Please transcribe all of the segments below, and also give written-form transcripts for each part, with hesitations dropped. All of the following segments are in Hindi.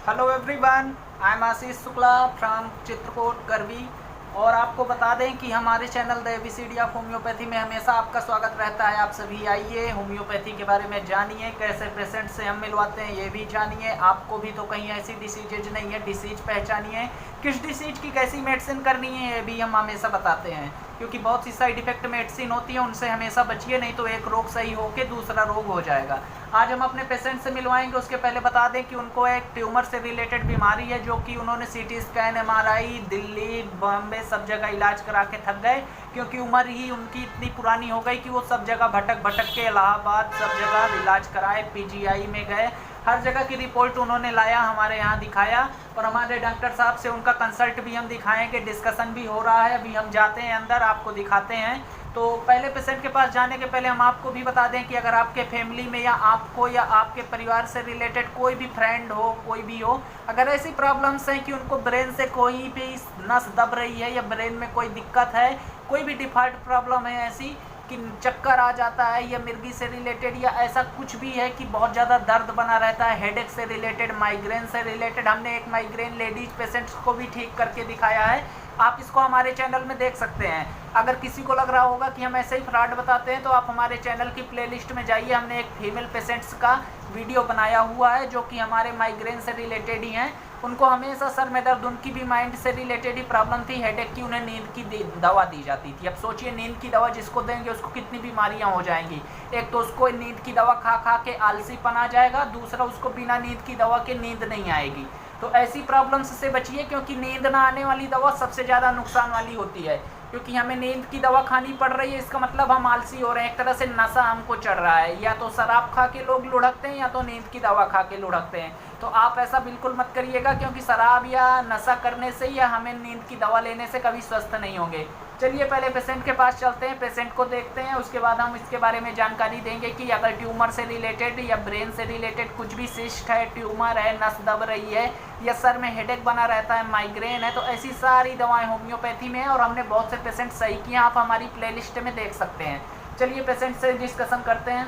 Hello everyone, I am Ashish Shukla from Chitrakoot Karvi. और आपको बता दें कि हमारे channel the ABCD of homoeopathy में हमेशा आपका स्वागत रहता है। आप सभी आइए, होम्योपैथी के बारे में जानिए, कैसे पेशेंट से हम मिलवाते हैं ये भी जानिए। आपको भी तो कहीं ऐसी डिसीजेज नहीं है, डिसीज पहचानिए, किस डिसीज की कैसी मेडिसिन करनी है ये भी हम हमेशा बताते हैं, क्योंकि बहुत सी साइड इफेक्ट मेडिसिन होती है, उनसे हमेशा बचिए, नहीं तो एक रोग सही होकर दूसरा रोग हो जाएगा। आज हम अपने पेशेंट से मिलवाएंगे, उसके पहले बता दें कि उनको एक ट्यूमर से रिलेटेड बीमारी है, जो कि उन्होंने CT scan, MRI, Delhi, Bombay सब जगह इलाज करा के थक गए, क्योंकि उम्र ही उनकी इतनी पुरानी हो गई कि वो सब जगह भटक भटक के इलाहाबाद सब जगह इलाज कराए, पीजीआई में गए, हर जगह की रिपोर्ट उन्होंने लाया, हमारे यहाँ दिखाया, और हमारे डॉक्टर साहब से उनका कंसल्ट भी हम दिखाएंगे, डिस्कशन भी हो रहा है। अभी हम जाते हैं अंदर, आपको दिखाते हैं। तो पहले पेशेंट के पास जाने के पहले हम आपको भी बता दें कि अगर आपके फैमिली में या आपको या आपके परिवार से रिलेटेड कोई भी फ्रेंड हो, कोई भी हो, अगर ऐसी प्रॉब्लम्स हैं कि उनको ब्रेन से कोई भी नस दब रही है या ब्रेन में कोई दिक्कत है, कोई भी डिफॉल्ट प्रॉब्लम है ऐसी कि चक्कर आ जाता है या मिर्गी से रिलेटेड या ऐसा कुछ भी है कि बहुत ज़्यादा दर्द बना रहता है, हेडेक से रिलेटेड, माइग्रेन से रिलेटेड, हमने एक माइग्रेन लेडीज पेशेंट्स को भी ठीक करके दिखाया है। आप इसको हमारे चैनल में देख सकते हैं। अगर किसी को लग रहा होगा कि हम ऐसे ही फ्रॉड बताते हैं, तो आप हमारे चैनल की प्लेलिस्ट में जाइए, हमने एक फीमेल पेशेंट्स का वीडियो बनाया हुआ है जो कि हमारे माइग्रेन से रिलेटेड ही हैं। उनको हमेशा सर में दर्द, उनकी भी माइंड से रिलेटेड ही प्रॉब्लम थी, हेडेक की, उन्हें नींद की दवा दी जाती थी। अब सोचिए, नींद की दवा जिसको देंगे उसको कितनी बीमारियां हो जाएंगी। एक तो उसको नींद की दवा खा खा के आलसीपन आ जाएगा, दूसरा उसको बिना नींद की दवा के नींद नहीं आएगी। तो ऐसी प्रॉब्लम्स से बचिए, क्योंकि नींद ना आने वाली दवा सबसे ज़्यादा नुकसान वाली होती है, क्योंकि हमें नींद की दवा खानी पड़ रही है, इसका मतलब हम आलसी हो रहे हैं, एक तरह से नशा हमको चढ़ रहा है। या तो शराब खा के लोग लुढ़कते हैं या तो नींद की दवा खा के लुढ़कते हैं। तो आप ऐसा बिल्कुल मत करिएगा, क्योंकि शराब या नशा करने से या हमें नींद की दवा लेने से कभी स्वस्थ नहीं होंगे। चलिए पहले पेशेंट के पास चलते हैं, पेशेंट को देखते हैं, उसके बाद हम इसके बारे में जानकारी देंगे कि अगर ट्यूमर से रिलेटेड या ब्रेन से रिलेटेड कुछ भी सिस्ट है, ट्यूमर है, नस दब रही है या सर में हेडेक बना रहता है, माइग्रेन है, तो ऐसी सारी दवाएं होम्योपैथी में है और हमने बहुत से पेशेंट सही किए, आप हमारी प्लेलिस्ट में देख सकते हैं। चलिए पेशेंट से डिस्कशन करते हैं।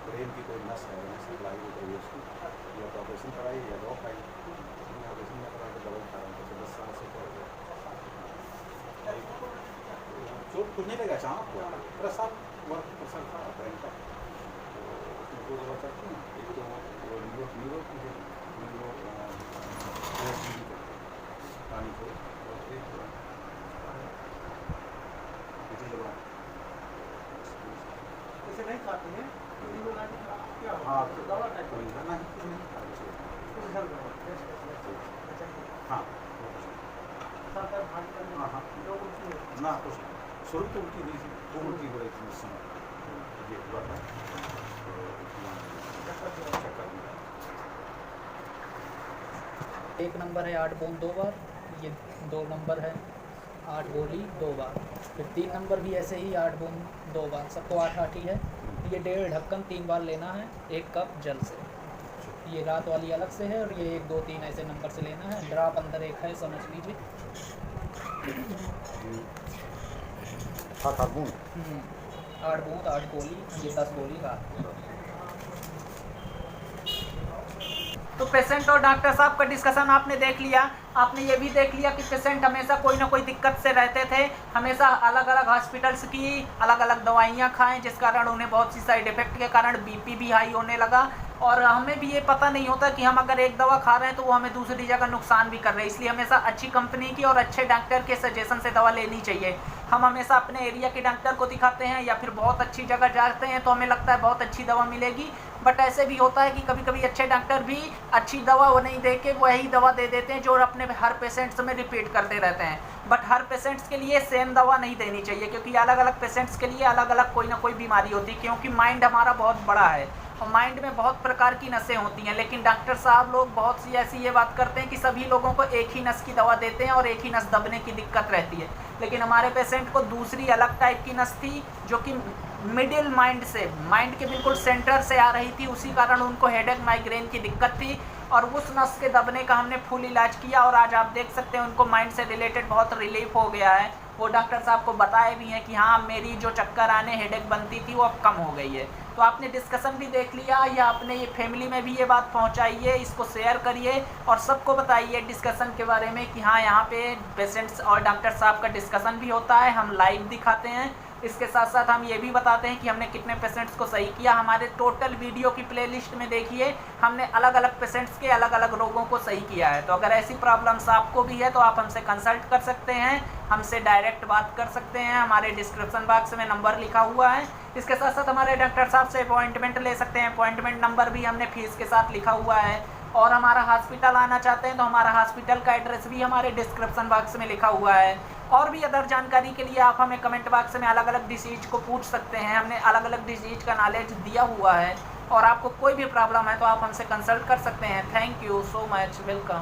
ब्रेन की कोई नस है, सप्लाई हो गई उसकी, या तो ऑपरेशन कराई या दवा खाई। ऑपरेशन में करा के दवाई खा रहा हूँ, 10 साल से कर चोट कुछ नहीं लगा, अचानक हुआ मेरा साथ वर्क प्रेशर था ब्रेन का, तो दो दवा चलती हैं। एक तो न्यूरो पानी को इसे नहीं खाते हैं, हाँ दवा टाइप कोई नहीं हाँ हाँ हाँ ना कुछ शुरू तो उल्टी नहीं थी, वो उल्टी हो रही थी उस समय, ये हुआ था एक नंबर है 8 बूंद 2 बार, ये 2 नंबर है 8 गोली 2 बार, फिर 3 नंबर भी ऐसे ही 8 बूंद 2 बार, सबको 8-8 ही है। ये 1.5 ढक्कन 3 बार लेना है 1 कप जल से। ये रात वाली अलग से है और ये 1 2 3 ऐसे नंबर से लेना है। ड्रॉप अंदर एक है, समझ लीजिए। 8 बूंद 8 बूंद 8 गोली, ये 10 गोली रात। तो पेशेंट और डॉक्टर साहब का डिस्कशन आपने देख लिया। आपने ये भी देख लिया कि पेशेंट हमेशा कोई ना कोई दिक्कत से रहते थे, हमेशा अलग अलग हॉस्पिटल्स की अलग अलग दवाइयाँ खाएं, जिस कारण उन्हें बहुत सी साइड इफ़ेक्ट के कारण बीपी भी हाई होने लगा। और हमें भी ये पता नहीं होता कि हम अगर एक दवा खा रहे हैं तो वो हमें दूसरी जगह नुकसान भी कर रहे हैं, इसलिए हमेशा अच्छी कंपनी की और अच्छे डॉक्टर के सजेशन से दवा लेनी चाहिए। हम हमेशा अपने एरिया के डॉक्टर को दिखाते हैं या फिर बहुत अच्छी जगह जाते हैं तो हमें लगता है बहुत अच्छी दवा मिलेगी, बट ऐसे भी होता है कि कभी कभी अच्छे डॉक्टर भी अच्छी दवा वो नहीं दे के वही दवा दे देते हैं जो अपने हर पेशेंट्स में रिपीट करते रहते हैं। बट हर पेशेंट्स के लिए सेम दवा नहीं देनी चाहिए, क्योंकि अलग अलग पेशेंट्स के लिए अलग अलग कोई ना कोई बीमारी होती है, क्योंकि माइंड हमारा बहुत बड़ा है और माइंड में बहुत प्रकार की नसें होती हैं। लेकिन डॉक्टर साहब लोग बहुत सी ऐसी ये बात करते हैं कि सभी लोगों को एक ही नस की दवा देते हैं और एक ही नस दबने की दिक्कत रहती है, लेकिन हमारे पेशेंट को दूसरी अलग टाइप की नस थी जो कि मिडिल माइंड से, माइंड के बिल्कुल सेंटर से आ रही थी, उसी कारण उनको हेडेक माइग्रेन की दिक्कत थी। और उस नस के दबने का हमने फुल इलाज किया और आज आप देख सकते हैं उनको माइंड से रिलेटेड बहुत रिलीफ हो गया है। वो डॉक्टर साहब को बताए भी हैं कि हाँ मेरी जो चक्कर आने हेडेक बनती थी वो अब कम हो गई है। तो आपने डिस्कशन भी देख लिया, या आपने ये फैमिली में भी ये बात पहुंचाइए, इसको शेयर करिए और सबको बताइए डिस्कशन के बारे में कि हाँ यहाँ पे पेशेंट्स और डॉक्टर साहब का डिस्कशन भी होता है, हम लाइव दिखाते हैं। इसके साथ साथ हम ये भी बताते हैं कि हमने कितने पेशेंट्स को सही किया। हमारे टोटल वीडियो की प्लेलिस्ट में देखिए हमने अलग अलग पेशेंट्स के अलग अलग रोगों को सही किया है। तो अगर ऐसी प्रॉब्लम्स आपको भी है तो आप हमसे कंसल्ट कर सकते हैं, हमसे डायरेक्ट बात कर सकते हैं। हमारे डिस्क्रिप्शन बॉक्स में नंबर लिखा हुआ है। इसके साथ साथ हमारे डॉक्टर साहब से अपॉइंटमेंट ले सकते हैं, अपॉइंटमेंट नंबर भी हमने फीस के साथ लिखा हुआ है। और हमारा हॉस्पिटल आना चाहते हैं तो हमारा हॉस्पिटल का एड्रेस भी हमारे डिस्क्रिप्शन बॉक्स में लिखा हुआ है। और भी अदर जानकारी के लिए आप हमें कमेंट बॉक्स में अलग अलग डिसीज को पूछ सकते हैं, हमने अलग अलग डिसीज का नॉलेज दिया हुआ है। और आपको कोई भी प्रॉब्लम है तो आप हमसे कंसल्ट कर सकते हैं। Thank you so much, welcome.